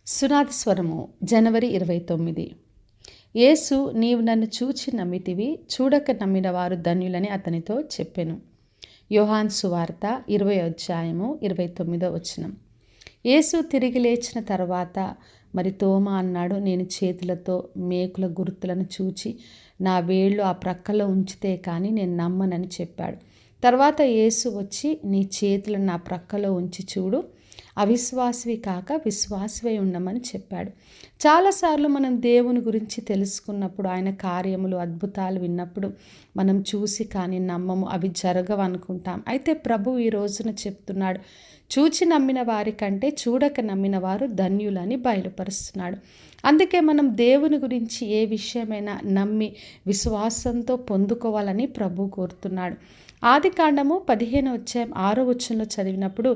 సునాద స్వరము జనవరి 29. యేసు నీవు నన్ను చూచి నమ్మితివి, చూడక నమ్మిన వారు ధన్యులని అతనితో చెప్పెను. యోహాను సువార్త 20 అధ్యాయము 29 వచనం. యేసు తిరిగి లేచిన తర్వాత మరి తోమా అన్నాడు, నేను చేతులతో మేకుల గుర్తులను చూచి నా వేళ్ళు ఆ ప్రక్కలో ఉంచితే కానీ నేను నమ్మనని చెప్పాడు. తర్వాత యేసు వచ్చి నీ చేతులను నా ప్రక్కలో ఉంచి చూడు, అవిశ్వాసివి కాక విశ్వాసివై ఉండమని చెప్పాడు. చాలాసార్లు మనం దేవుని గురించి తెలుసుకున్నప్పుడు, ఆయన కార్యములు అద్భుతాలు విన్నప్పుడు మనం చూసి కానీ నమ్మము, అవి జరగవు అనుకుంటాం. అయితే ప్రభు ఈ రోజున చెప్తున్నాడు, చూచి నమ్మిన వారి కంటే చూడక నమ్మిన వారు ధన్యులని బయలుపరుస్తున్నాడు. అందుకే మనం దేవుని గురించి ఏ విషయమైనా నమ్మి విశ్వాసంతో పొందుకోవాలని ప్రభు కోరుతున్నాడు. ఆదికాండము 15 అధ్యాయం 6 వచనంలో చదివినప్పుడు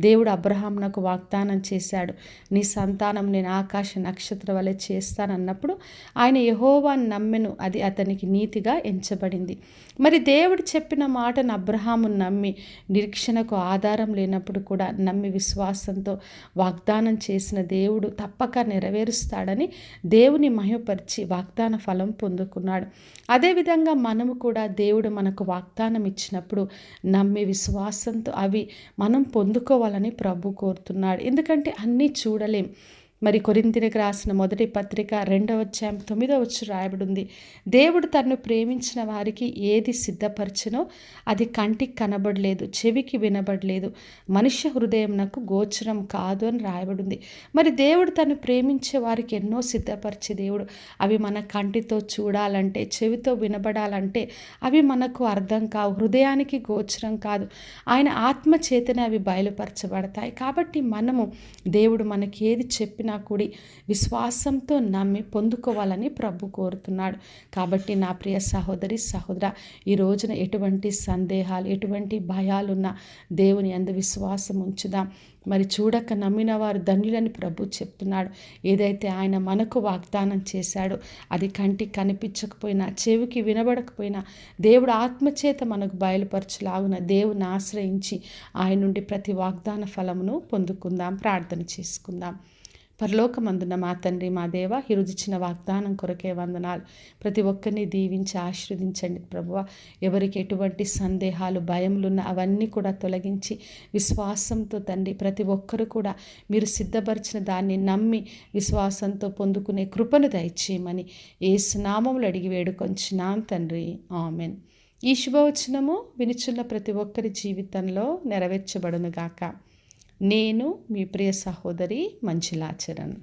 దేవుడు అబ్రహామునకు వాగ్దానం చేశాడు, నీ సంతానం నేను ఆకాశ నక్షత్ర వలె చేస్తానన్నప్పుడు ఆయన యెహోవాను నమ్మెను, అది అతనికి నీతిగా ఎంచబడింది. మరి దేవుడు చెప్పిన మాటను అబ్రహాము నమ్మి, నిరీక్షణకు ఆధారం లేనప్పుడు కూడా నమ్మి విశ్వాసంతో వాగ్దానం చేసిన దేవుడు తప్పక నెరవేరుస్తాడని దేవుని మహిమపరిచి వాగ్దాన ఫలం పొందుకున్నాడు. అదేవిధంగా మనము కూడా దేవుడు మనకు వాగ్దానం ఇచ్చినప్పుడు నమ్మి విశ్వాసంతో అవి మనం పొందుకోవాలని ప్రభు కోరుతున్నాడు. ఎందుకంటే అన్నీ చూడలేం. మరి కొరింథీయులకు రాసిన మొదటి పత్రిక 2 అధ్యాయం 9 రాయబడి ఉంది, దేవుడు తన్ను ప్రేమించిన వారికి ఏది సిద్ధపరచనో అది కంటికి కనబడలేదు, చెవికి వినబడలేదు, మనుష్య హృదయంనకు గోచరం కాదు అని రాయబడి ఉంది. మరి దేవుడు తను ప్రేమించే వారికి ఎన్నో సిద్ధపరిచే దేవుడు. అవి మన కంటితో చూడాలంటే, చెవితో వినబడాలంటే అవి మనకు అర్థం కావు, హృదయానికి గోచరం కాదు. ఆయన ఆత్మ చేతనే అవి బయలుపరచబడతాయి. కాబట్టి మనము దేవుడు మనకి ఏది చెప్పినా కూడి విశ్వాసంతో నమ్మి పొందుకోవాలని ప్రభు కోరుతున్నాడు. కాబట్టి నా ప్రియ సహోదరి సహోదర, ఈ రోజున ఎటువంటి సందేహాలు, ఎటువంటి భయాలున్నా దేవుని యందు విశ్వాసం ఉంచుదాం. మరి చూడక నమ్మిన వారు ధన్యులని ప్రభు చెప్తున్నాడు. ఏదైతే ఆయన మనకు వాగ్దానం చేశాడో అది కంటికి కనిపించకపోయినా, చెవికి వినబడకపోయినా దేవుడు ఆత్మచేత మనకు బయలుపరచులాగున దేవుని ఆశ్రయించి ఆయన నుండి ప్రతి వాగ్దాన ఫలమును పొందుకుందాం. ప్రార్థన చేసుకుందాం. పరలోకమందున మా తండ్రి, మా దేవ, ఈరోజిచ్చిన వాగ్దానం కొరకే వందనాలు. ప్రతి ఒక్కరిని దీవించి ఆశీర్వదించండి ప్రభువా. ఎవరికి ఎటువంటి సందేహాలు, భయములున్న అవన్నీ కూడా తొలగించి విశ్వాసంతో తండ్రి ప్రతి ఒక్కరు కూడా మీరు సిద్ధపరిచిన దాన్ని నమ్మి విశ్వాసంతో పొందుకునే కృపను దయచేయమని యేసు నామములో అడిగి వేడుకొంచున్నాం తండ్రి, ఆమెన్. ఈ శుభవచనము వినుచున్న ప్రతి ఒక్కరి జీవితంలో నెరవేర్చబడునుగాక. నేను మీ ప్రియ సహోదరి మంజులా చరణ్.